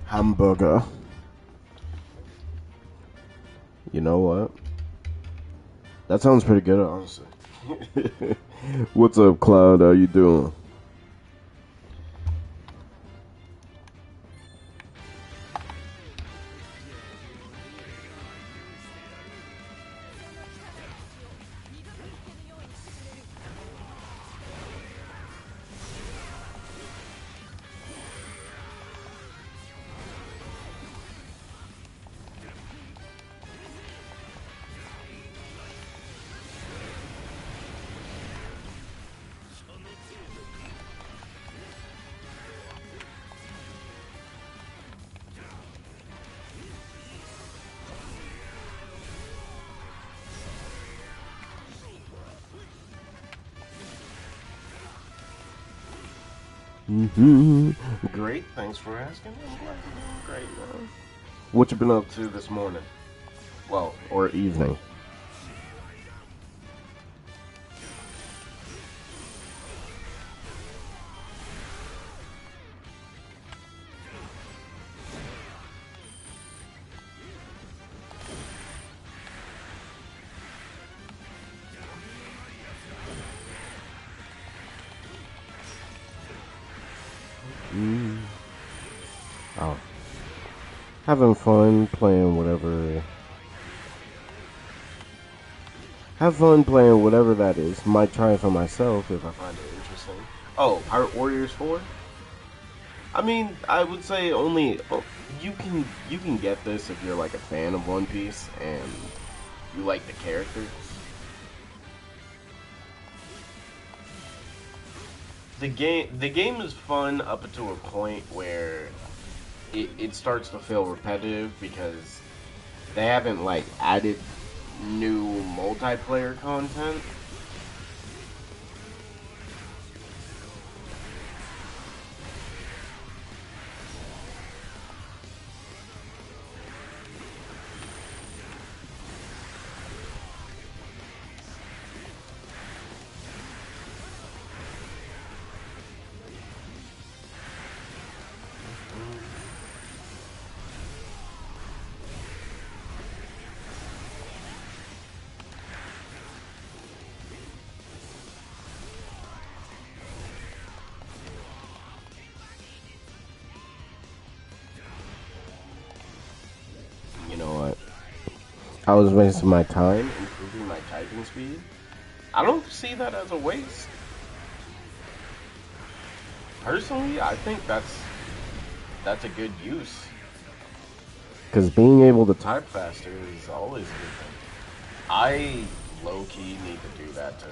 Hamburger. You know what? That sounds pretty good, honestly. What's up, Cloud? How you doing? Great, thanks for asking. I'm glad you're doing great, man. What you been up to this morning? Well, or evening? Oh, having fun playing whatever. Have fun playing whatever that is. Might try it for myself if I find it interesting. Oh, Pirate Warriors 4? I mean, I would say only you can get this if you're like a fan of One Piece and you like the characters. The game is fun up to a point where it starts to feel repetitive because they haven't like added new multiplayer content. You know what? I was wasting my time improving my typing speed. I don't see that as a waste. Personally, I think that's a good use. Because being able to type faster is always a good thing. I low key need to do that too.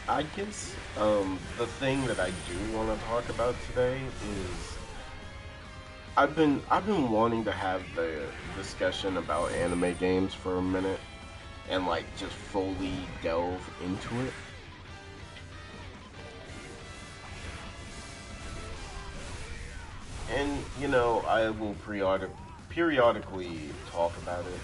I guess the thing that I do want to talk about today is I've been wanting to have the discussion about anime games for a minute and like just fully delve into it. And I will periodically talk about it.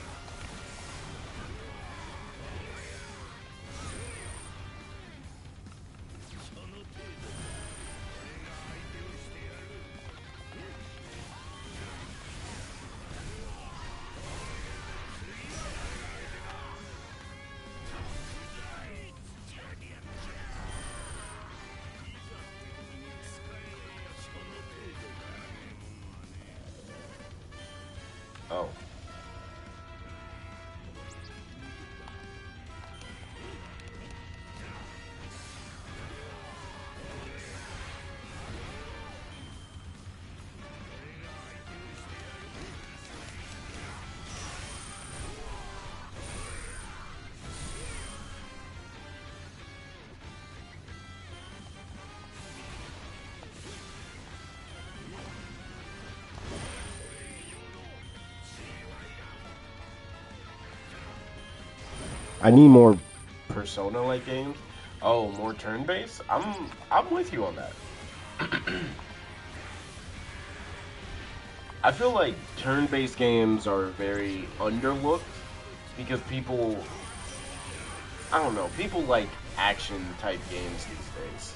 Oh. I need more Persona-like games. Oh, more turn-based? I'm with you on that. I feel like turn-based games are very underlooked because I don't know, people like action-type games these days.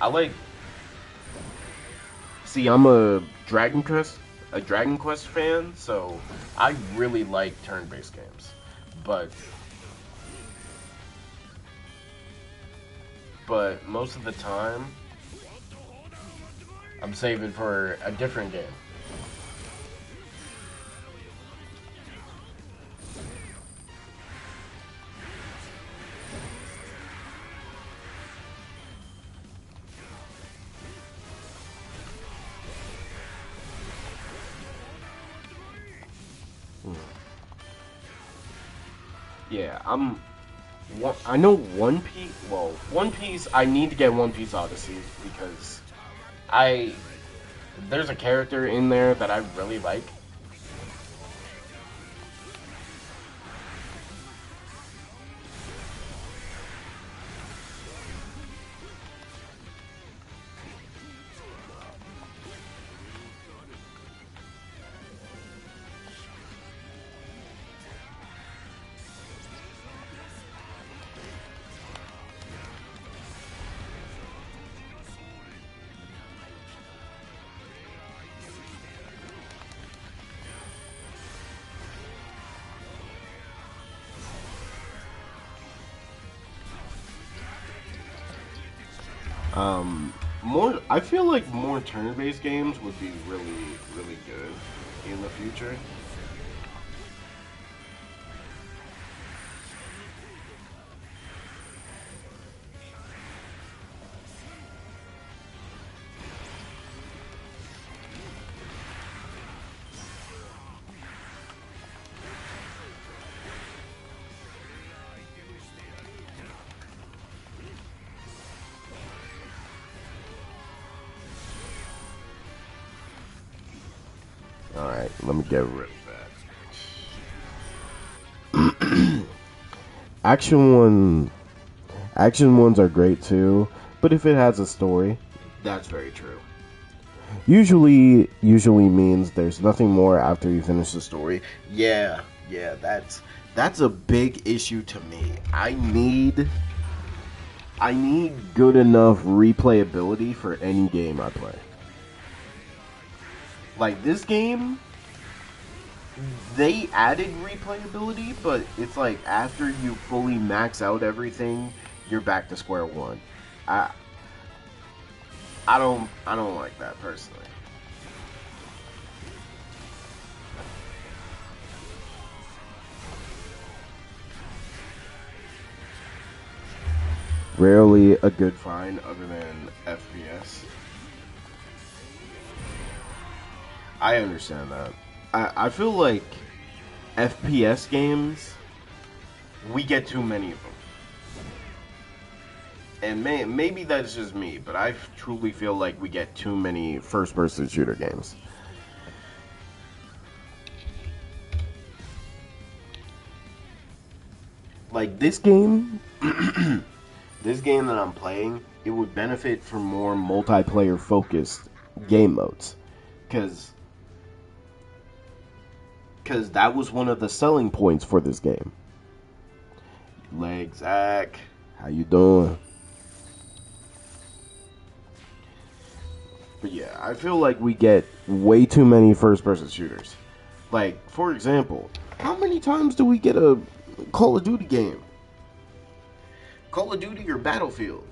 I like, see, I'm a Dragon Quest fan, so I really like turn-based games. But most of the time, I'm saving for a different game. Yeah, I know One Piece. Well, One Piece. I need to get One Piece Odyssey because I there's a character in there that I really like. More. I feel like more turn-based games would be really, really good in the future. All right, let me get rid of that. Action one, action ones are great too, but if it has a story, that's very true. Usually means there's nothing more after you finish the story. Yeah, yeah, that's a big issue to me. I need good enough replayability for any game I play. Like this game, they added replayability, but it's like after you fully max out everything, you're back to square one. I I don't like that personally. Rarely a good find other than FPS. I understand that. I feel like FPS games, we get too many of them. And maybe that's just me, but I truly feel like we get too many first-person shooter games. Like this game, this game that I'm playing, it would benefit from more multiplayer-focused game modes, because that was one of the selling points for this game. Leg Zach, how you doing? But yeah, I feel like we get way too many first-person shooters. Like, for example, how many times do we get a Call of Duty game? Call of Duty or Battlefield?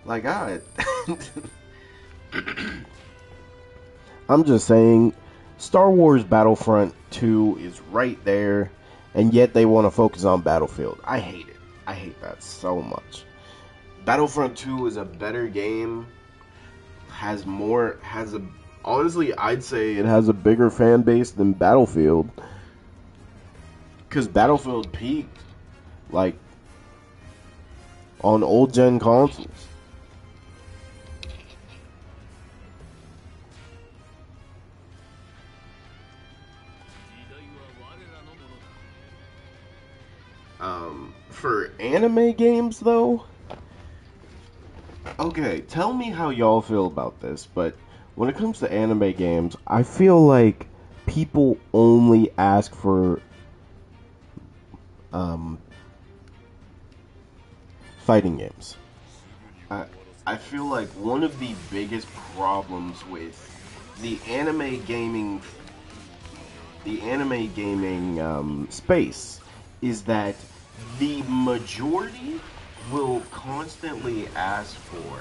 Like, I'm just saying, Star Wars Battlefront 2 is right there, and yet they want to focus on Battlefield. I hate it. I hate that so much. Battlefront 2 is a better game, honestly, I'd say it has a bigger fan base than Battlefield. Because Battlefield peaked, like, on old gen consoles. For anime games, though, okay, tell me how y'all feel about this, but when it comes to anime games, I feel like people only ask for um, fighting games. I, I feel like one of the biggest problems with the anime gaming, space is that the majority will constantly ask for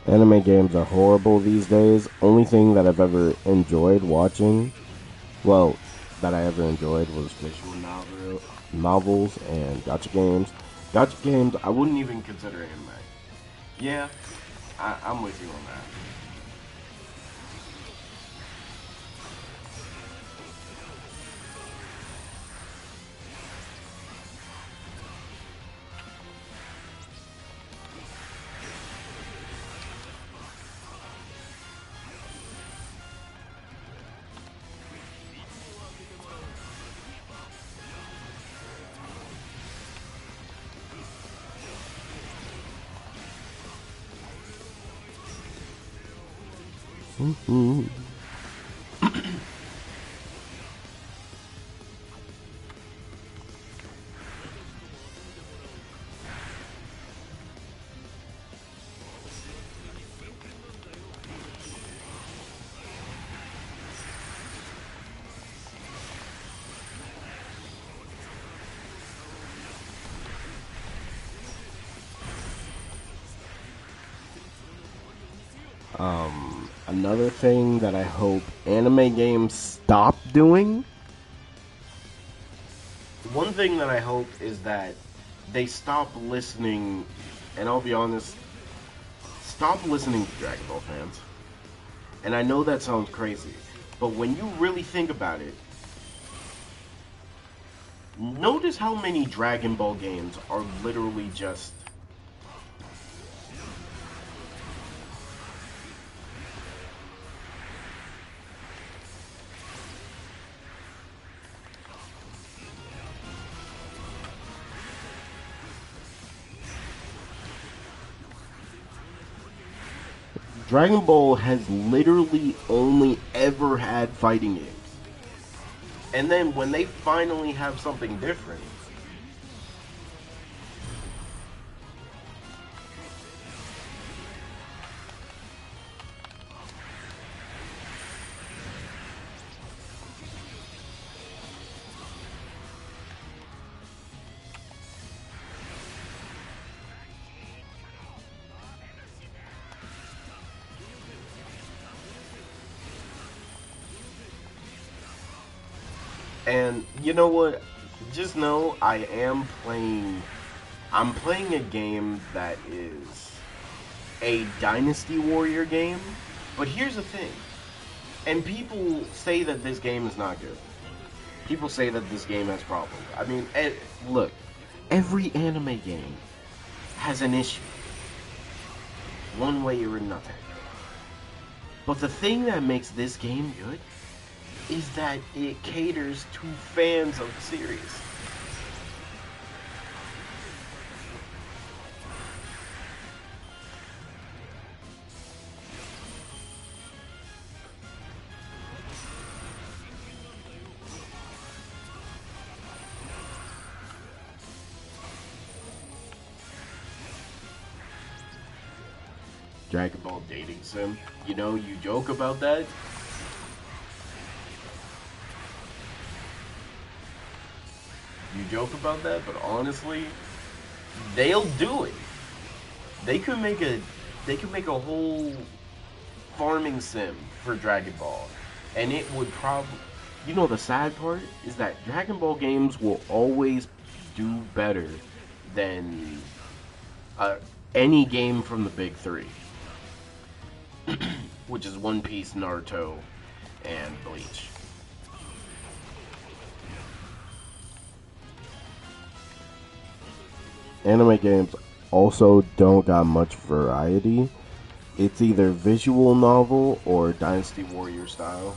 anime games are horrible these days. Only thing that I've ever enjoyed watching, well, that I ever enjoyed was novels and gacha games. Gacha games, I wouldn't even consider anime. Yeah, I'm with you on that. Another thing that I hope anime games stop doing. One thing that I hope is that they stop listening, and I'll be honest, stop listening to Dragon Ball fans. And I know that sounds crazy, but when you really think about it, notice how many Dragon Ball games are literally just Dragon Ball has literally only ever had fighting games. And then when they finally have something different, and you know what? Just know I'm playing a game that is a Dynasty Warrior game. But here's the thing. And people say that this game is not good. People say that this game has problems. I mean, look, every anime game has an issue, one way or another. But the thing that makes this game good is that it caters to fans of the series. Dragon Ball dating sim. You know, you joke about that. You joke about that, but honestly, they'll do it. They could make a whole farming sim for Dragon Ball, and it would probably. You know, the sad part is that Dragon Ball games will always do better than any game from the big three, which is One Piece, Naruto, and Bleach. Anime games also don't got much variety. It's either visual novel or Dynasty Warrior style.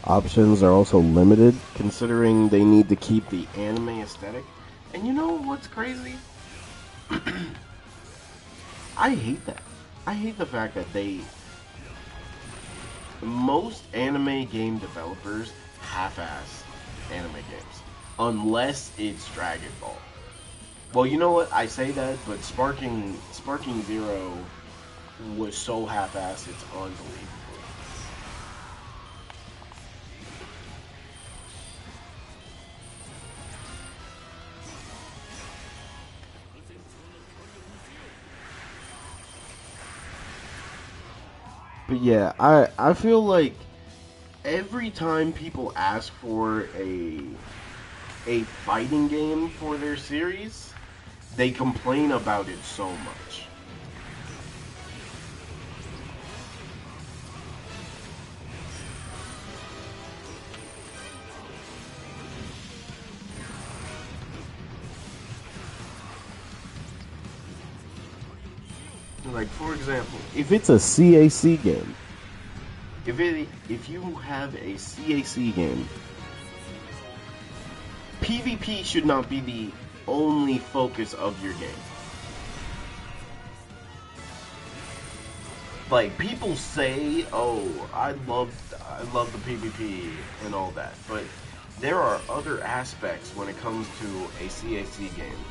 Options are also limited, considering they need to keep the anime aesthetic. And you know what's crazy? I hate that. I hate the fact that most anime game developers half-ass anime games, unless it's Dragon Ball. Well, you know what? I say that, but Sparking Zero was so half-assed, it's unbelievable. But yeah, I feel like every time people ask for a fighting game for their series, they complain about it so much. Like, for example, if it's a CAC game, if you have a CAC game, PvP should not be the only focus of your game. Like, people say, "Oh, I love the PvP and all that," but there are other aspects when it comes to a CAC game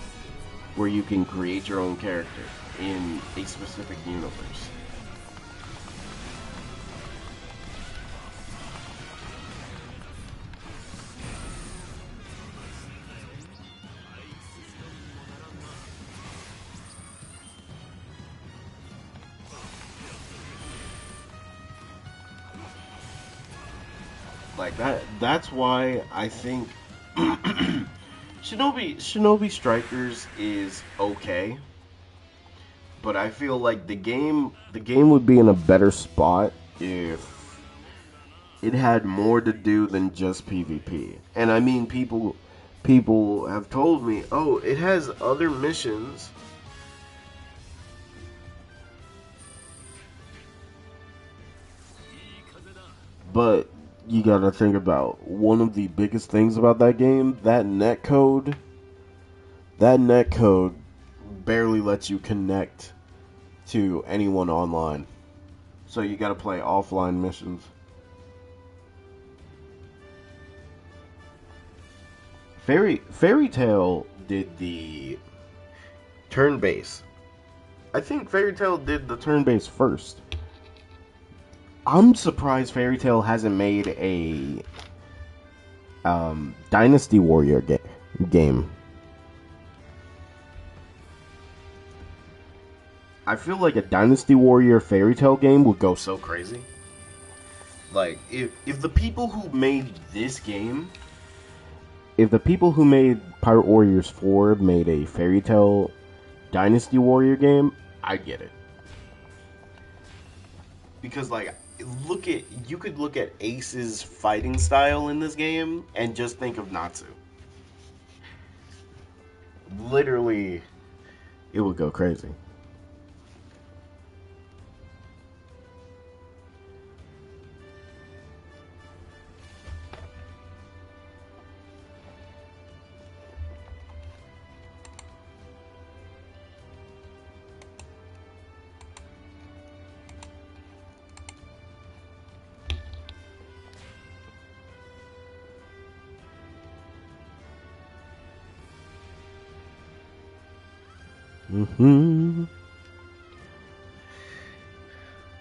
where you can create your own character in a specific universe. Like that's why I think Shinobi Strikers is okay, but I feel like the game would be in a better spot if it had more to do than just PvP. And I mean, people have told me, "Oh, it has other missions." But you gotta think about one of the biggest things about that game, that netcode barely lets you connect to anyone online. So you gotta play offline missions. Fairy Tail did the turn base. I think Fairy Tail did the turn base first. I'm surprised Fairy Tail hasn't made a Dynasty Warrior game. I feel like a Dynasty Warrior Fairy Tail game would go so crazy. Like if the people who made this game, if the people who made Pirate Warriors 4 made a Fairy Tail Dynasty Warrior game, I get it. Because like you could look at Ace's fighting style in this game and just think of Natsu. Literally, it would go crazy. Hmm.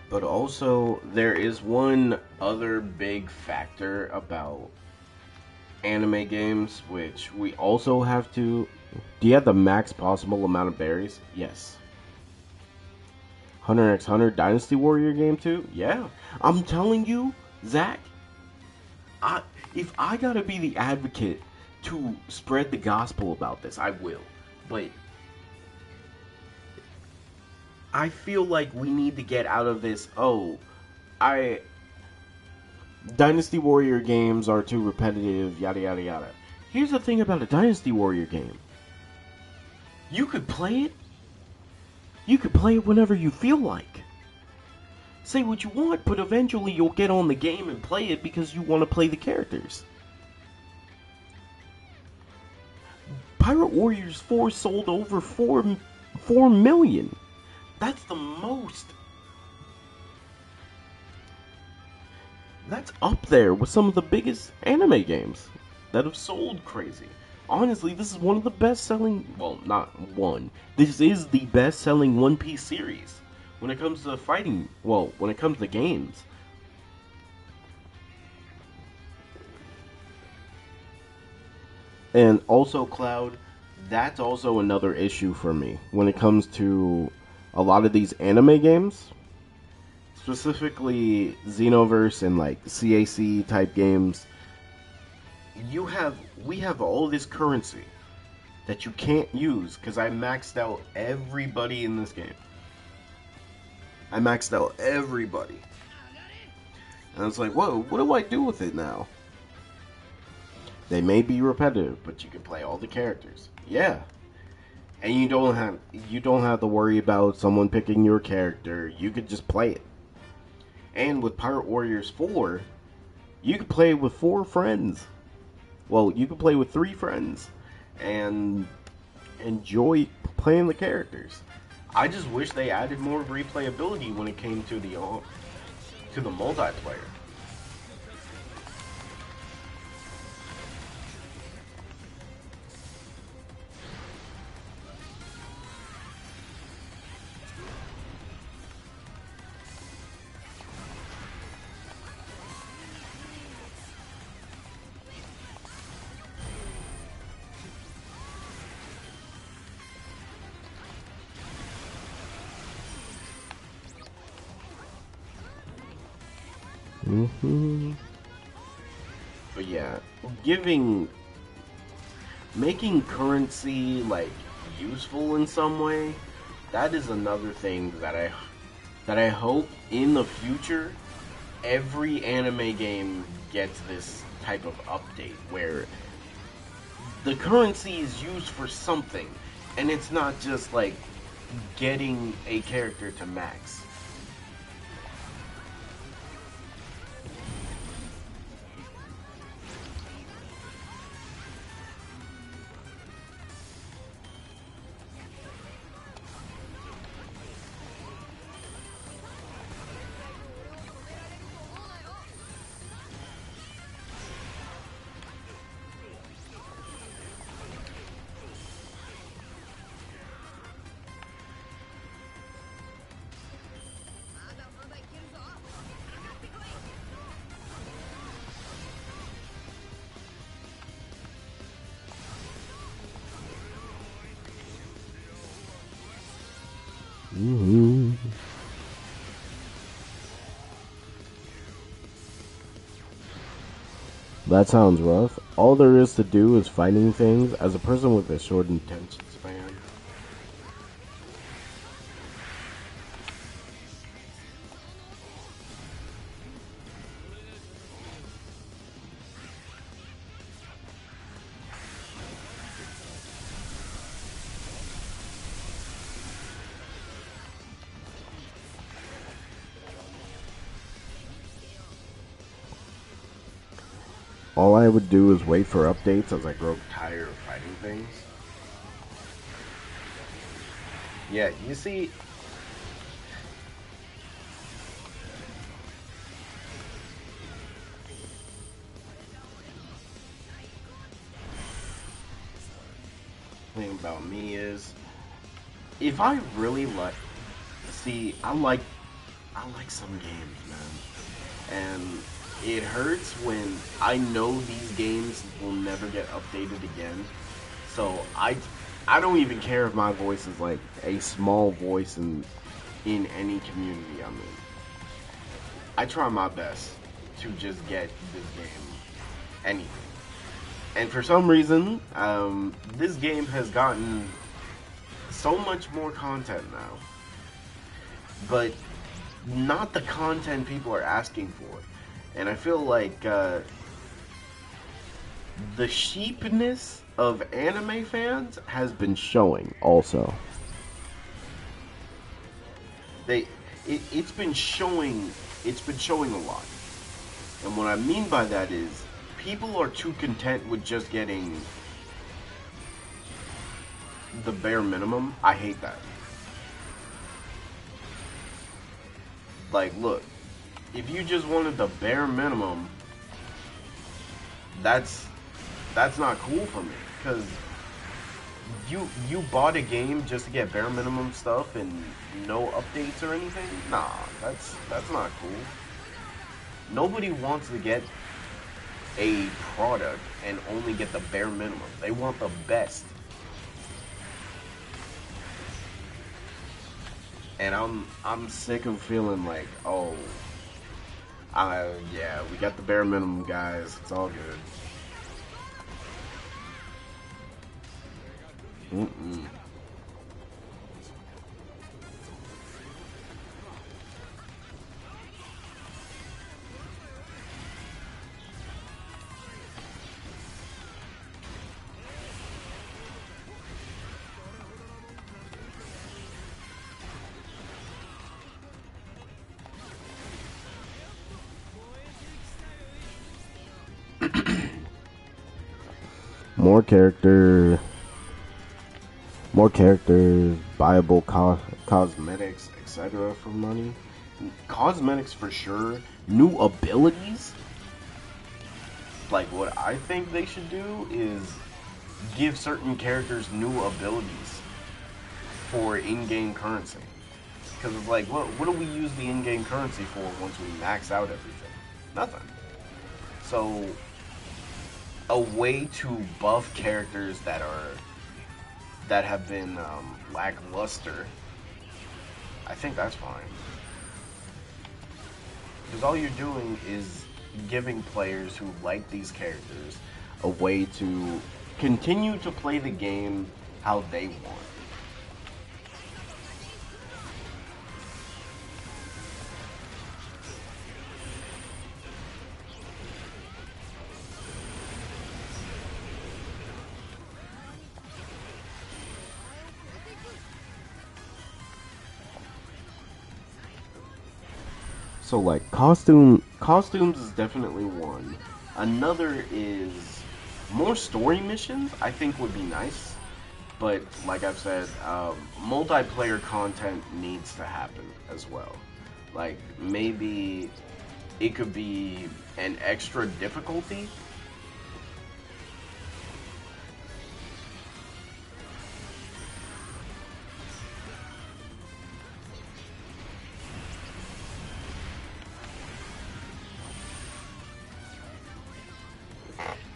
But also, there is one other big factor about anime games, which we also have to. Do you have the max possible amount of berries? Yes. Hunter x Hunter Dynasty Warrior game too? Yeah. I'm telling you, Zach, I, if I gotta be the advocate to spread the gospel about this, I will. But I feel like we need to get out of this. Oh, I Dynasty Warrior games are too repetitive, yada yada yada. Here's the thing about a Dynasty Warrior game. You could play it. You could play it whenever you feel like. Say what you want, but eventually you'll get on the game and play it because you want to play the characters. Pirate Warriors 4 sold over 4 million. That's the most. That's up there with some of the biggest anime games that have sold crazy. Honestly, this is one of the best selling, well, not one. This is the best selling One Piece series when it comes to fighting, well, when it comes to games. And also, Cloud, that's also another issue for me when it comes to a lot of these anime games, specifically Xenoverse and like CAC type games. We have all this currency that you can't use because I maxed out everybody in this game. I maxed out everybody. And it's like, whoa, what do I do with it now? They may be repetitive, but you can play all the characters. Yeah. And you don't have to worry about someone picking your character. You could just play it. And with Pirate Warriors 4, you could play with 4 friends. Well, you could play with 3 friends and enjoy playing the characters. I just wish they added more replayability when it came to the multiplayer. Hmm. But yeah, giving making currency like useful in some way, that is another thing that I hope in the future every anime game gets this type of update where the currency is used for something and it's not just like getting a character to max. Mm-hmm. That sounds rough. All there is to do is fighting things. As a person with a short attention span, all I would do is wait for updates as I grow tired of fighting things. Yeah, you see, the thing about me is, if I really like, see, I like some games, man, and it hurts when I know these games will never get updated again. So I don't even care if my voice is like a small voice in any community I'm in. I try my best to just get this game anything. And for some reason, this game has gotten so much more content now, but not the content people are asking for. And I feel like the sheepness of anime fans has been showing also. They it's been showing, a lot. And what I mean by that is people are too content with just getting the bare minimum. I hate that. Like, look, if you just wanted the bare minimum, that's not cool for me, because you bought a game just to get bare minimum stuff and no updates or anything. Nah, that's not cool. Nobody wants to get a product and only get the bare minimum. They want the best. And I'm sick of feeling like, oh, yeah, we got the bare minimum, guys. It's all good. Mm-mm. More character, more characters, buyable cosmetics, etc. for money. Cosmetics for sure. New abilities. Like, what I think they should do is give certain characters new abilities for in-game currency. Because it's like, what do we use the in-game currency for once we max out everything? Nothing. So, a way to buff characters that have been lackluster, I think that's fine. Because all you're doing is giving players who like these characters a way to continue to play the game how they want. So like costumes is definitely one. Another is more story missions. I think would be nice, but like I've said, multiplayer content needs to happen as well. Like maybe it could be an extra difficulty.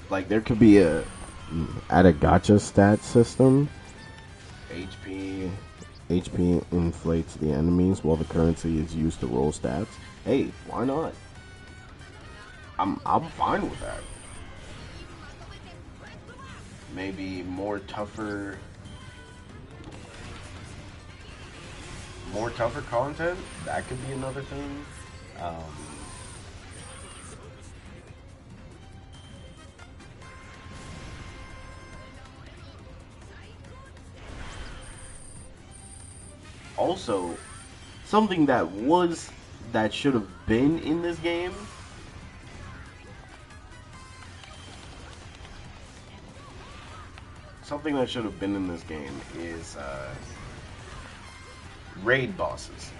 Like there could be a at a gotcha stat system. HP HP inflates the enemies while the currency is used to roll stats. Hey, why not? I'm fine with that. Maybe more tougher content. That could be another thing. Um, Also, something that should have been in this game. Something that should have been in this game is raid bosses.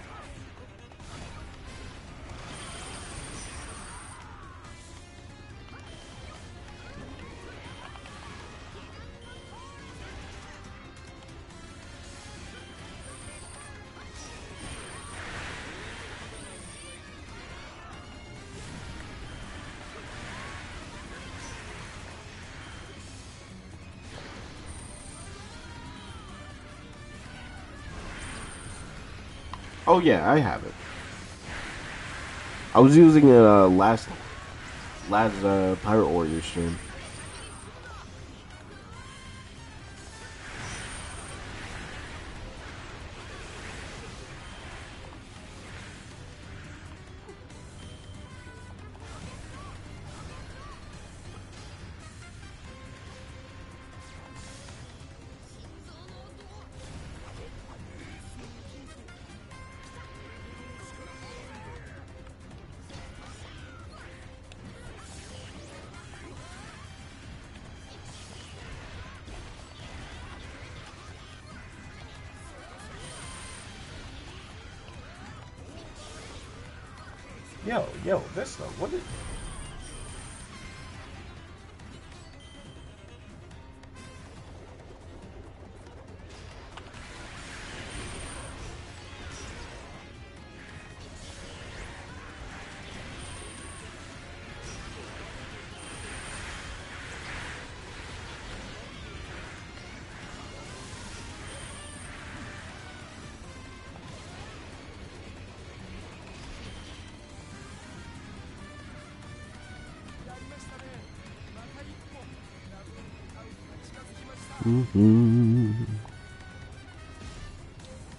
Oh yeah, I have it. I was using it last Pirate Warrior stream. Yo, Vista, what is?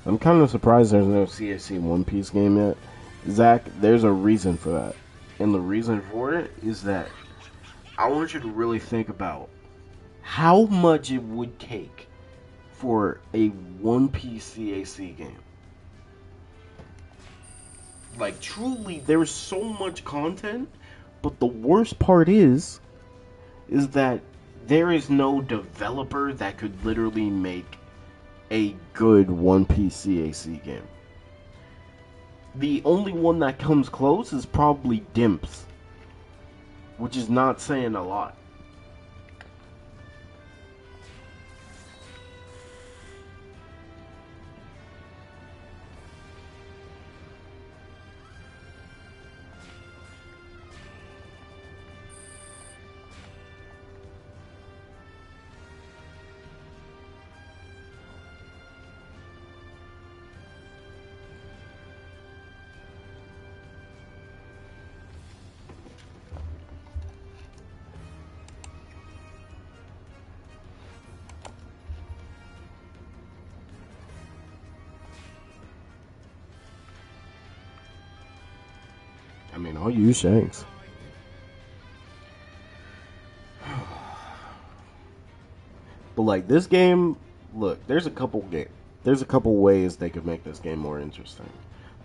I'm kind of surprised there's no CSC One Piece game yet. Zach, there's a reason for that. And the reason for it is that I want you to really think about how much it would take for a One Piece CAC game. Like, truly, there's so much content, but the worst part is that there is no developer that could literally make a good One Piece CAC game. The only one that comes close is probably Dimps, which is not saying a lot. I mean, I'll use Shanks. But like this game, look, there's a couple ways they could make this game more interesting.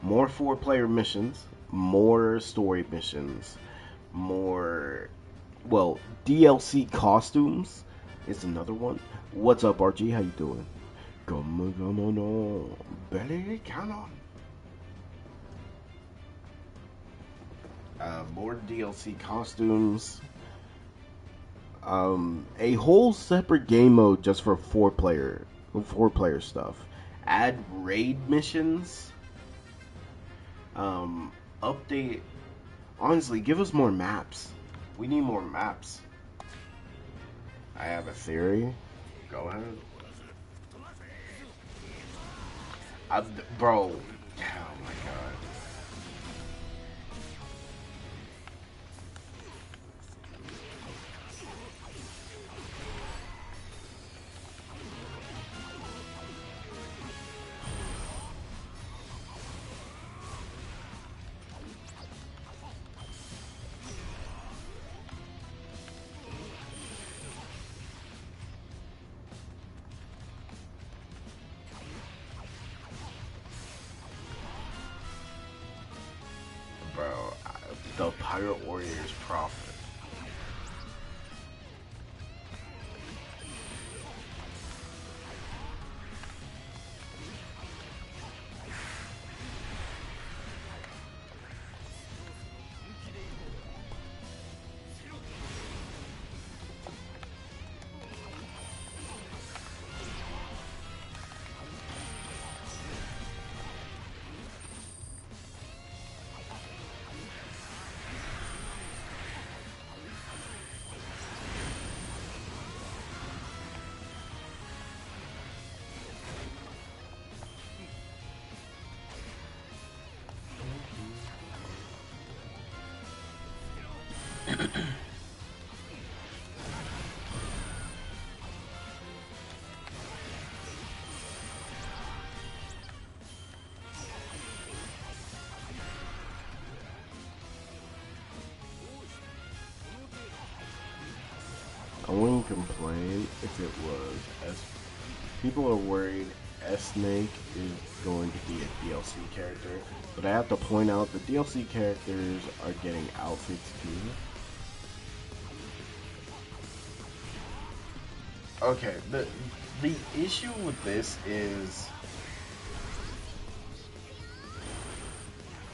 More four-player missions, more story missions, more DLC costumes is another one. What's up, RG? How you doing? Come on, belly cannon. More DLC costumes. A whole separate game mode just for four player stuff. Add raid missions. Um, Update. Honestly, give us more maps. We need more maps. I have a theory. Go ahead. Bro. Oh my god. Bro, the Pirate Warriors Prophet. I wouldn't complain if it was S. People are worried S Snake is going to be a DLC character, but I have to point out the DLC characters are getting outfits too. Okay, the issue with this is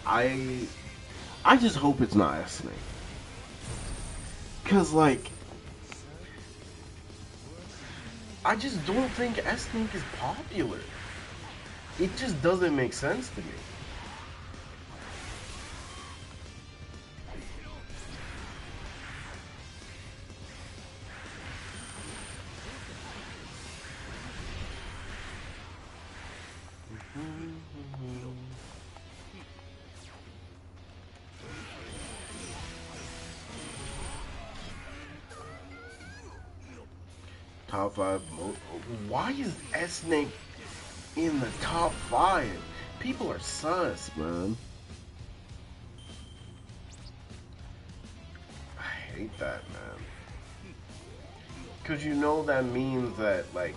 I I just hope it's not S Snake. Cause like I just don't think S Snake is popular. It just doesn't make sense to me. Top five. Why is S Snake in the top five? People are sus, man. I hate that, man. Cause you know that means that like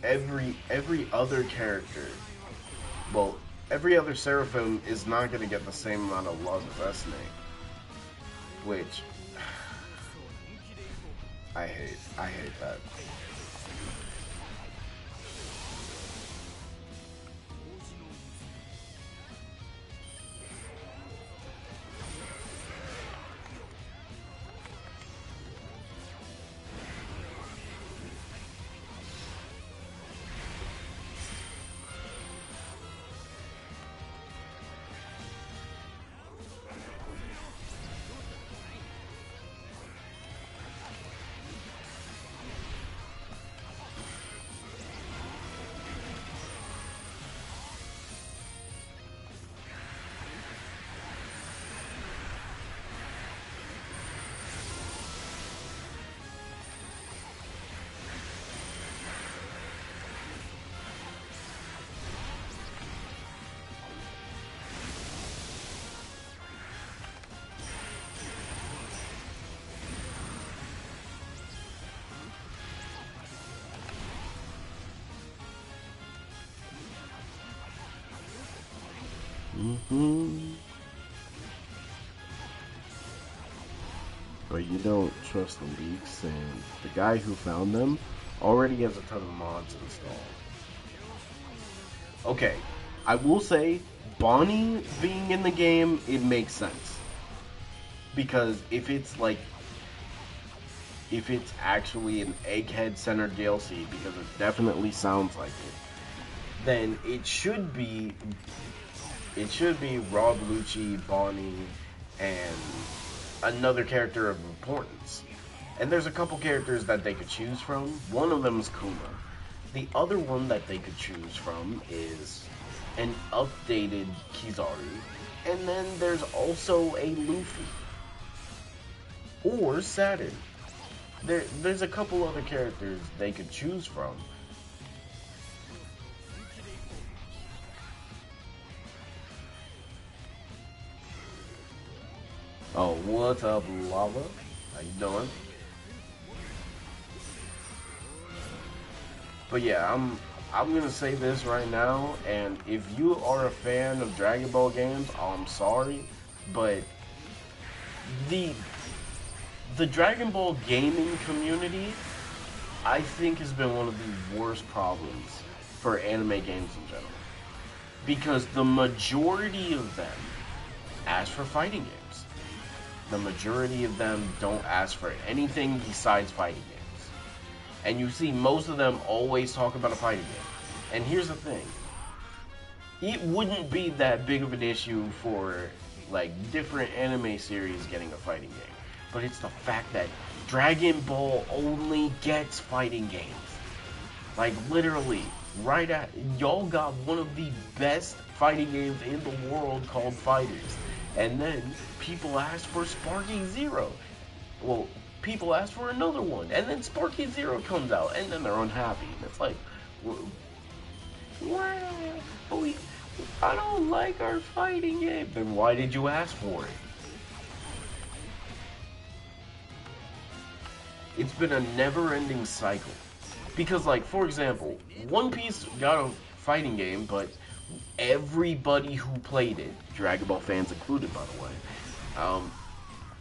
every other character, well, every other Seraphim is not gonna get the same amount of love as S Snake, which I hate. I hate that. But you don't trust the leaks, and the guy who found them already has a ton of mods installed. Okay, I will say, Bonnie being in the game, it makes sense. Because if it's actually an Egghead-centered DLC, because it definitely sounds like it, then it should be Rob Lucci, Bonnie, and another character of importance. And there's a couple characters that they could choose from. One of them is Kuma. The other one that they could choose from is an updated Kizaru. And then there's also a Luffy. Or Saturn. There's a couple other characters they could choose from. Oh, what's up, Lava? How you doing? But yeah, I'm gonna say this right now, and if you are a fan of Dragon Ball games, I'm sorry, but the the Dragon Ball gaming community, I think, has been one of the worst problems for anime games in general. Because the majority of them ask for fighting games. The majority of them don't ask for anything besides fighting games. And you see most of them always talk about a fighting game. And here's the thing. It wouldn't be that big of an issue for like different anime series getting a fighting game. But it's the fact that Dragon Ball only gets fighting games. Like literally, right at y'all got one of the best fighting games in the world called Fighters. And then people asked for Sparky Zero. Well, people asked for another one, and then Sparky Zero comes out, and then they're unhappy. And it's like, wow, I don't like our fighting game. Then why did you ask for it? It's been a never-ending cycle. Because, like, for example, One Piece got a fighting game, but everybody who played it, Dragon Ball fans included, by the way,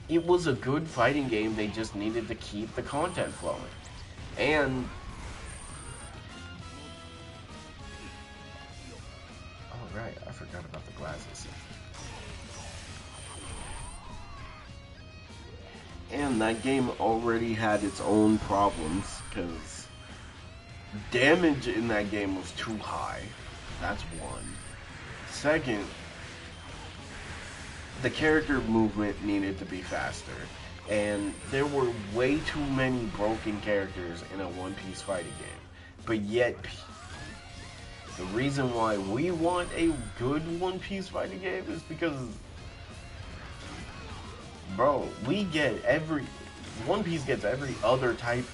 it was a good fighting game. They just needed to keep the content flowing. And oh right, I forgot about the glasses. And that game already had its own problems because damage in that game was too high. That's one. Second, the character movement needed to be faster. And there were way too many broken characters in a One Piece fighting game. But yet, the reason why we want a good One Piece fighting game is because, bro, One Piece gets every other type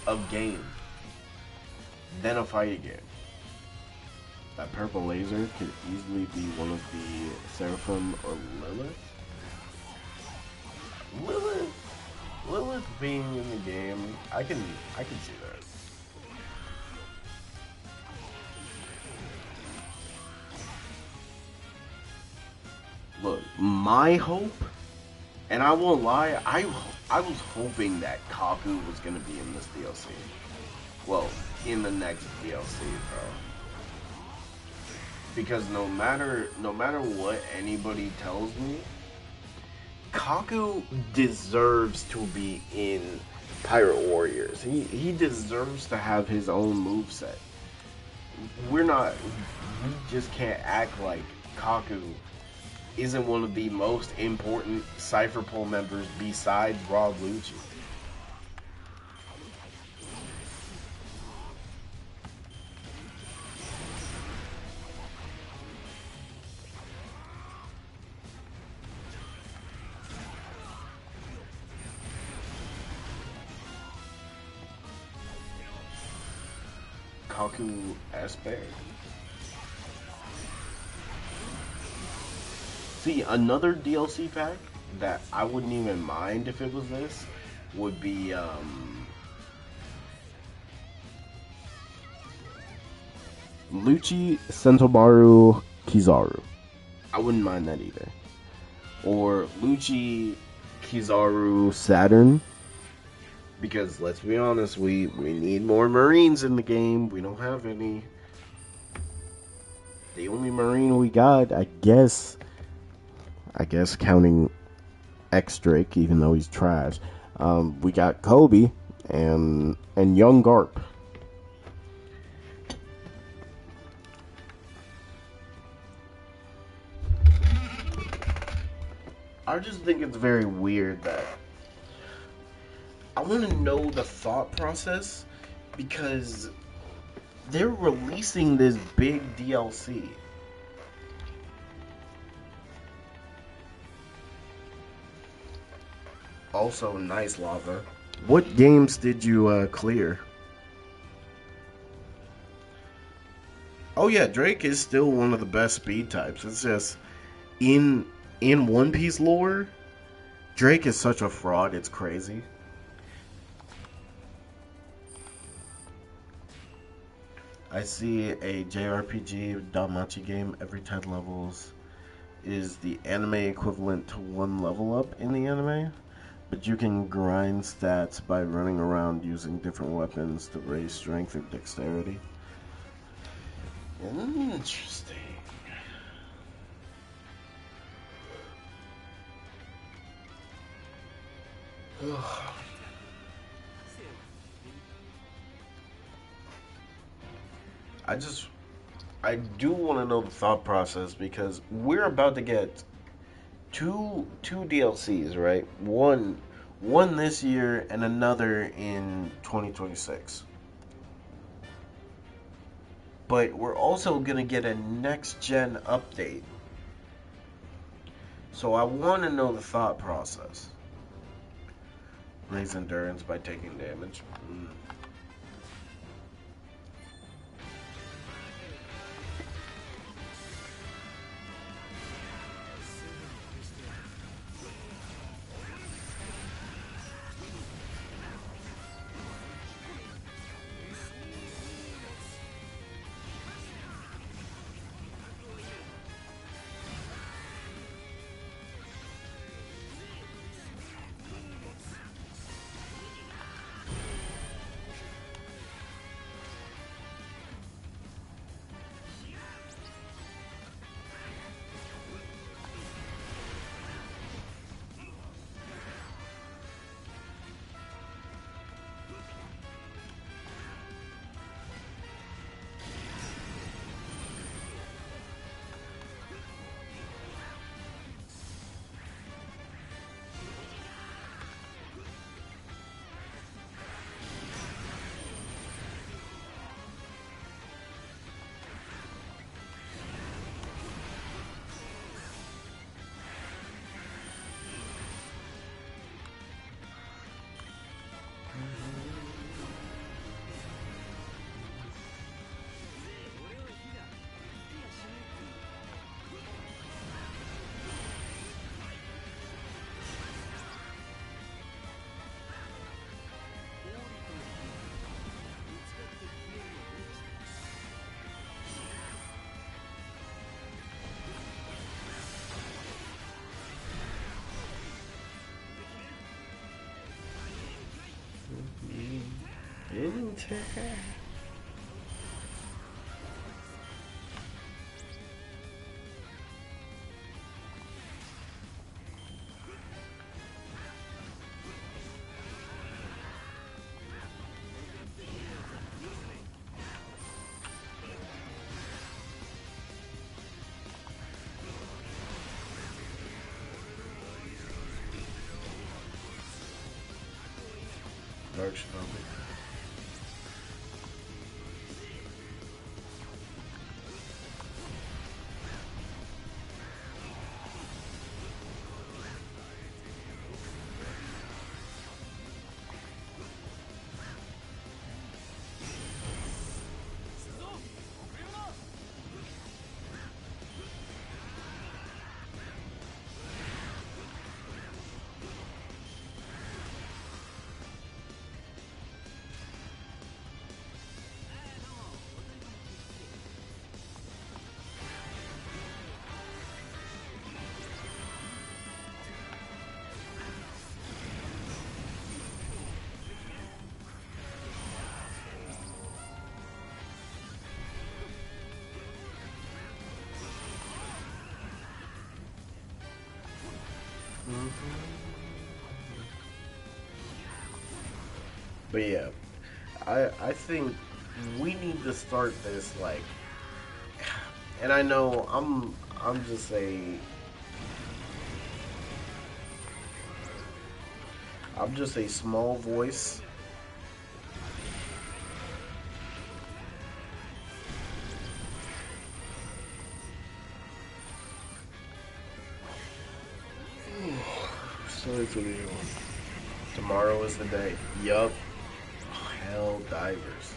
of game than a fighting game. That purple laser could easily be one of the Seraphim or Lilith. Lilith being in the game, I can see that. Look, my hope, and I won't lie, I was hoping that Kaku was gonna be in this DLC. Well, in the next DLC, bro. Because no matter what anybody tells me, Kaku deserves to be in Pirate Warriors. He deserves to have his own moveset. We just can't act like Kaku isn't one of the most important Cypher Pool members besides Rob Lucci. Kaku Esper. See, another DLC pack that I wouldn't even mind if it was this would be Lucci Sentomaru Kizaru. I wouldn't mind that either. Or Lucci, Kizaru, Saturn. Because let's be honest, we need more Marines in the game. We don't have any. The only Marine we got, I guess counting X Drake, even though he's trash. We got Kobe and Young Garp. I just think it's very weird that I want to know the thought process because they're releasing this big DLC. Also, nice lava. What games did you clear? Oh yeah, Drake is still one of the best speed types. It's just in One Piece lore, Drake is such a fraud. It's crazy. I see a JRPG Danmachi game every 10 levels is the anime equivalent to one level up in the anime, but you can grind stats by running around using different weapons to raise strength or dexterity. Interesting. I do want to know the thought process because we're about to get two DLCs, right? One this year and another in 2026. But we're also gonna get a next gen update. So I want to know the thought process. Raise endurance by taking damage. Banter. Dark Shinobi. But yeah, I think we need to start this like, and I know I'm just I'm just a small voice. Sorry for the yawn. Tomorrow is the day. Yup. Hell divers.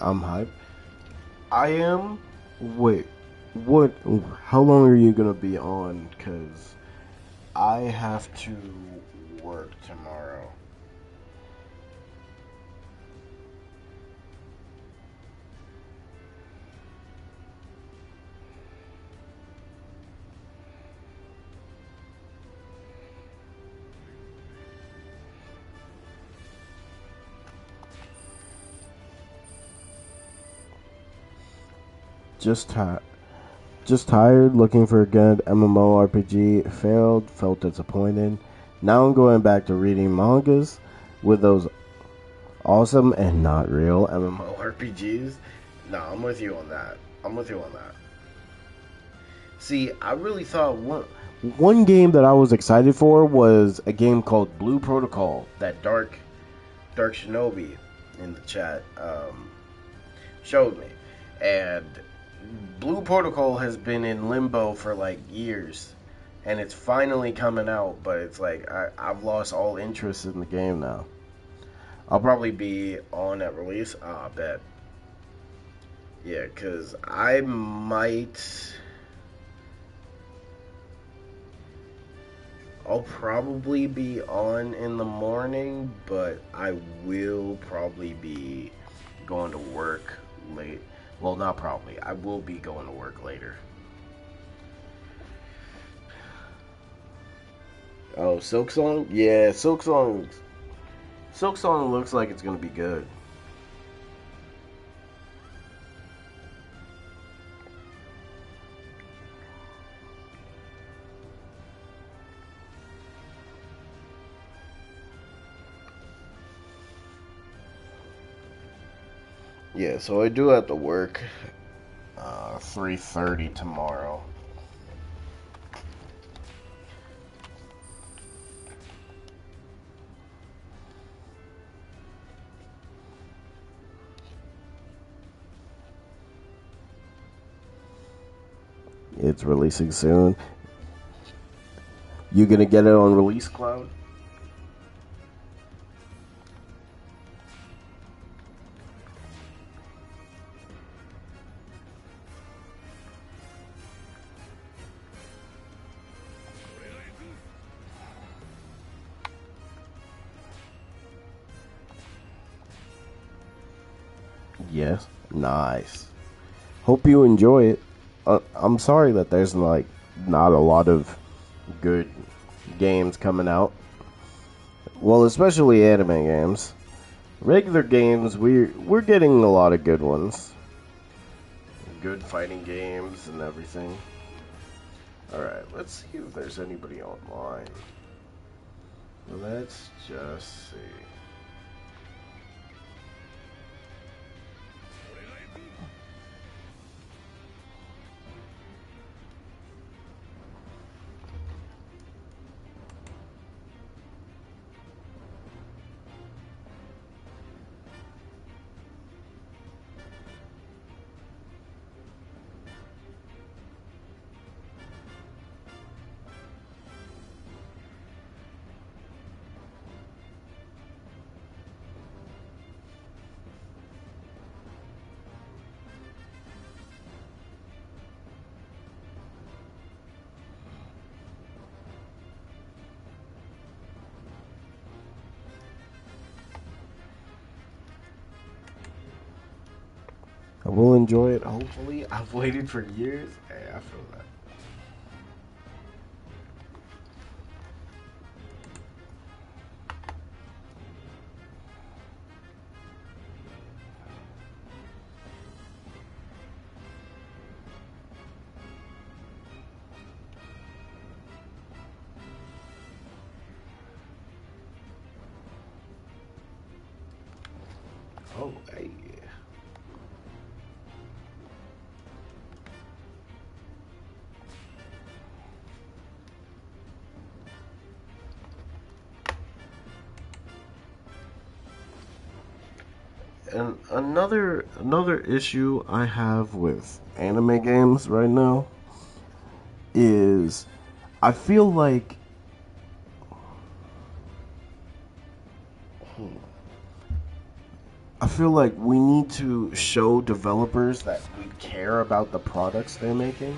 I'm hyped. I am. Wait, what? How long are you gonna be on? Cause I have to work tomorrow. Just ti just tired, looking for a good MMORPG. Failed, felt disappointed. Now I'm going back to reading mangas with those awesome and not real MMORPGs. Nah, I'm with you on that. I'm with you on that. See, I really thought one game that I was excited for was a game called Blue Protocol that Dark Shinobi in the chat showed me, and Blue Protocol has been in limbo for like years, and it's finally coming out. But it's like I've lost all interest in the game now. I'll probably be on at release. Ah, I bet. Yeah, cause I might. I'll probably be on in the morning, but I will probably be going to work late. Well, not probably. I will be going to work later. Oh, Silk Song? Yeah, Silk Song. Silk Song looks like it's gonna be good. Yeah, so I do have to work 3:30 tomorrow. It's releasing soon. You gonna get it on release, Cloud? Yes. Nice. Hope you enjoy it. I'm sorry that there's like not a lot of good games coming out. Well, especially anime games. Regular games, we're getting a lot of good ones. Good fighting games and everything. Alright, let's see if there's anybody online. Let's just see. I will enjoy it, hopefully. I've waited for years. Hey, I feel that. Oh, hey. And another issue I have with anime games right now is I feel like we need to show developers that we care about the products they're making.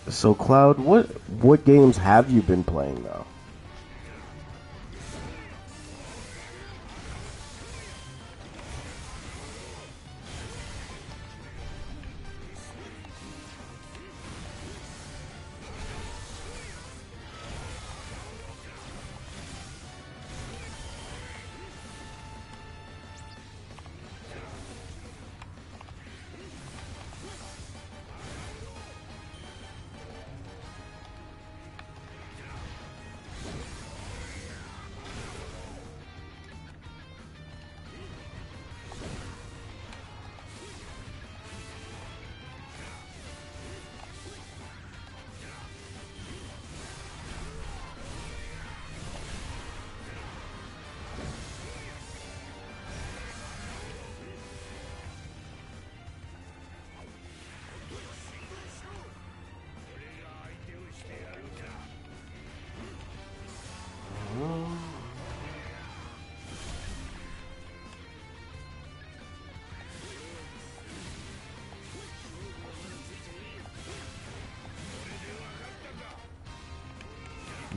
So, Cloud, what games have you been playing though?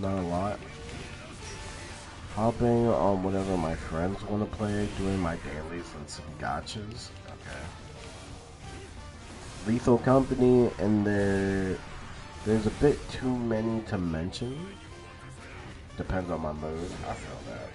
Not a lot. Hopping on whatever my friends want to play, doing my dailies and some gotchas. Okay. Lethal Company, and there's a bit too many to mention. Depends on my mood. I feel that.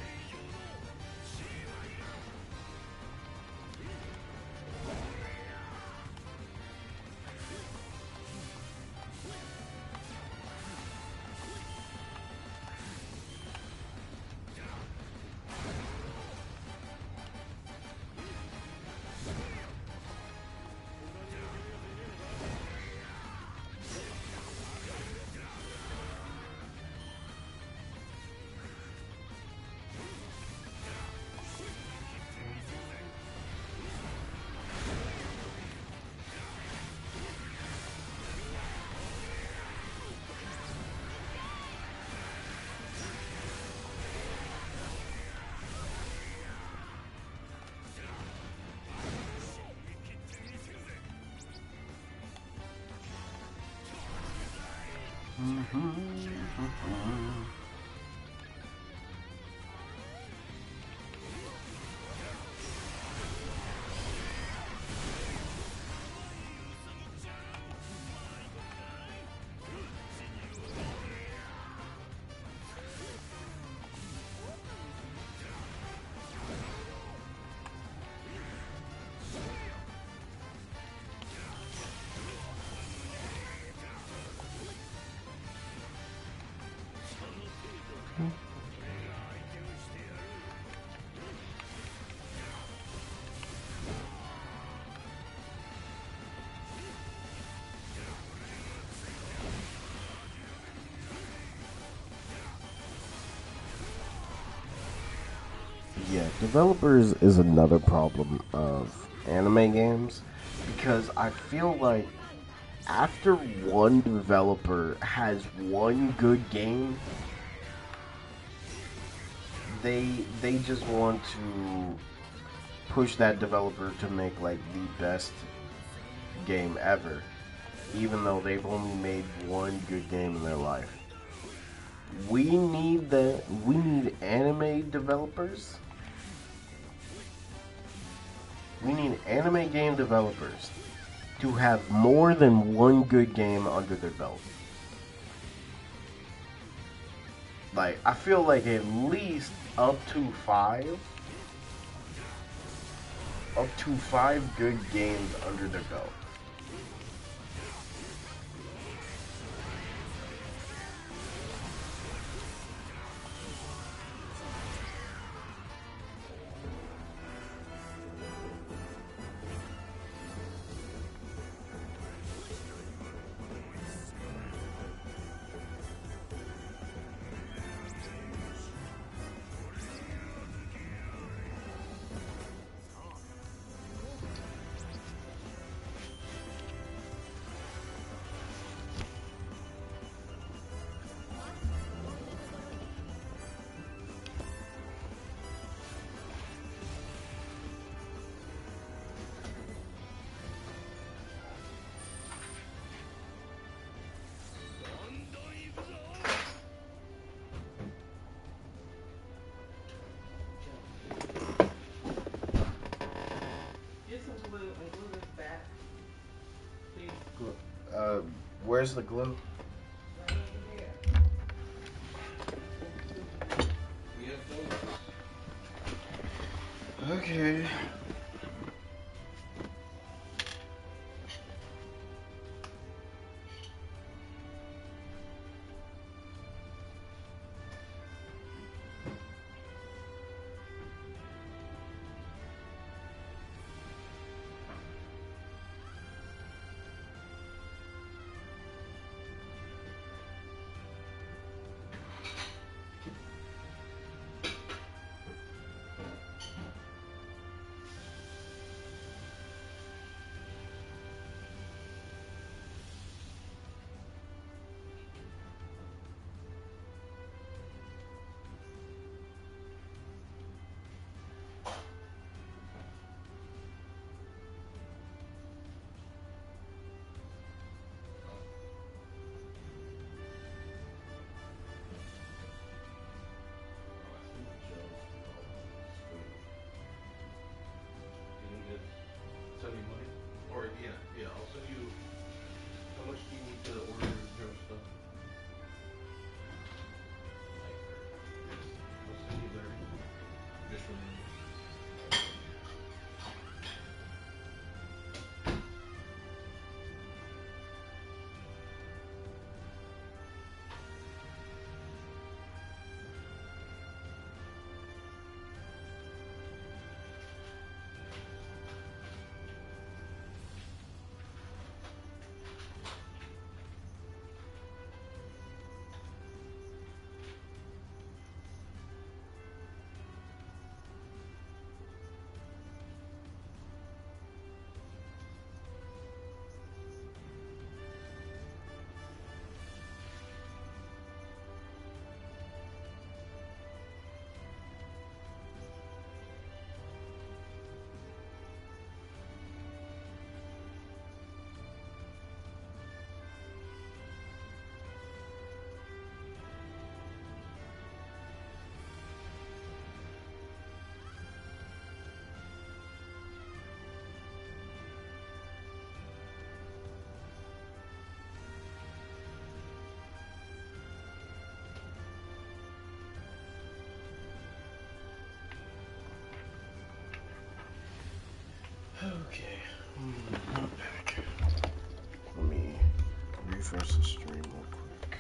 Yeah, developers is another problem of anime games because I feel like after one developer has one good game, they just want to push that developer to make like the best game ever, even though they've only made one good game in their life. We need anime developers. We need anime game developers to have more than one good game under their belt. Like, I feel like at least up to five good games under their belt. Uh, where's the glue? Okay. Okay, I'm back. Let me refresh the stream real quick.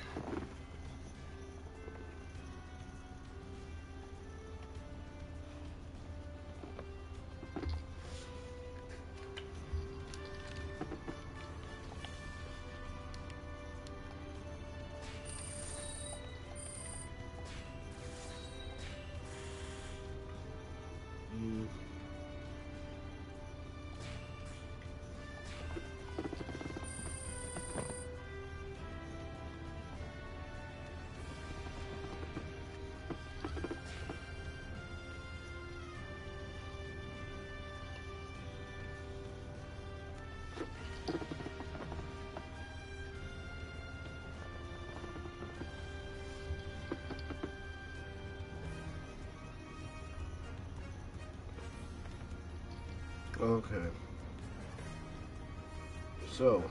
Okay. So,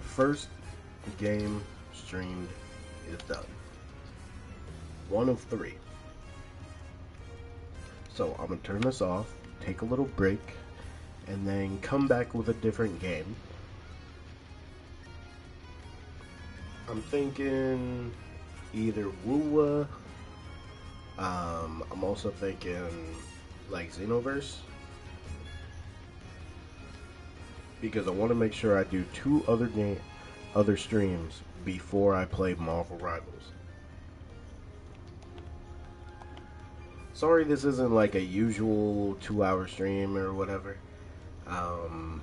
first game streamed is done. 1 of 3. So, I'm gonna turn this off, take a little break, and then come back with a different game. I'm thinking either Woowa. I'm also thinking like Xenoverse, because I want to make sure I do 2 other streams before I play Marvel Rivals. Sorry, this isn't like a usual 2-hour stream or whatever. You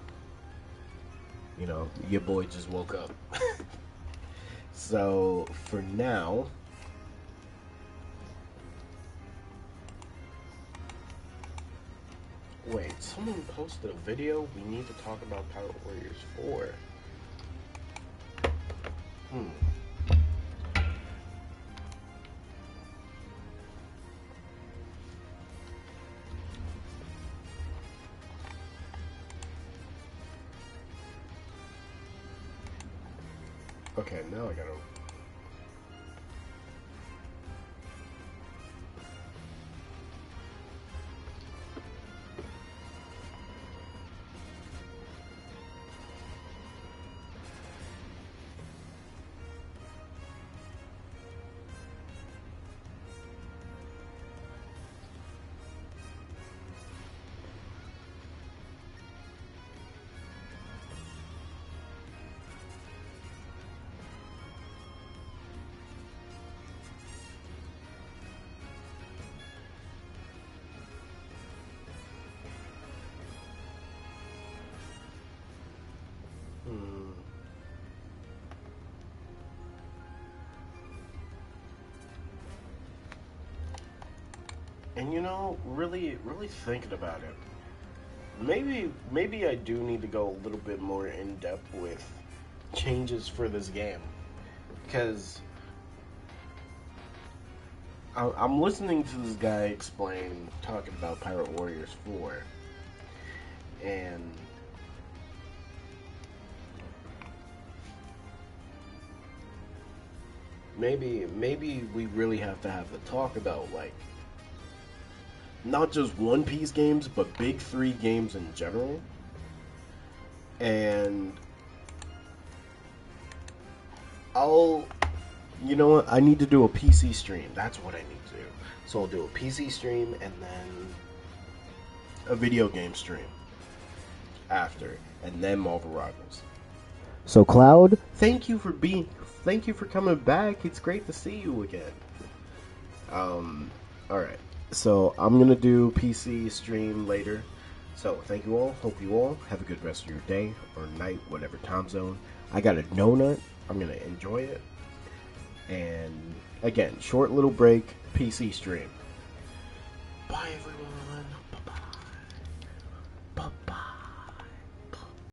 know, your boy just woke up. So for now, wait, someone posted a video. We need to talk about Power Warriors 4. Okay, now I gotta. And you know, really thinking about it, maybe I do need to go a little bit more in depth with changes for this game, because I'm listening to this guy explain, talking about Pirate Warriors 4, and maybe we really have to have the talk about, like, not just One Piece games, but big 3 games in general. And you know what? I need to do a PC stream. That's what I need to do. So I'll do a PC stream and then a video game stream after, and then Marvel Rivals. So Cloud, thank you for coming back. It's great to see you again. All right. So I'm gonna do PC stream later. So thank you all. Hope you all have a good rest of your day or night, whatever time zone. I got a donut. I'm gonna enjoy it. And again, short little break, PC stream. Bye everyone.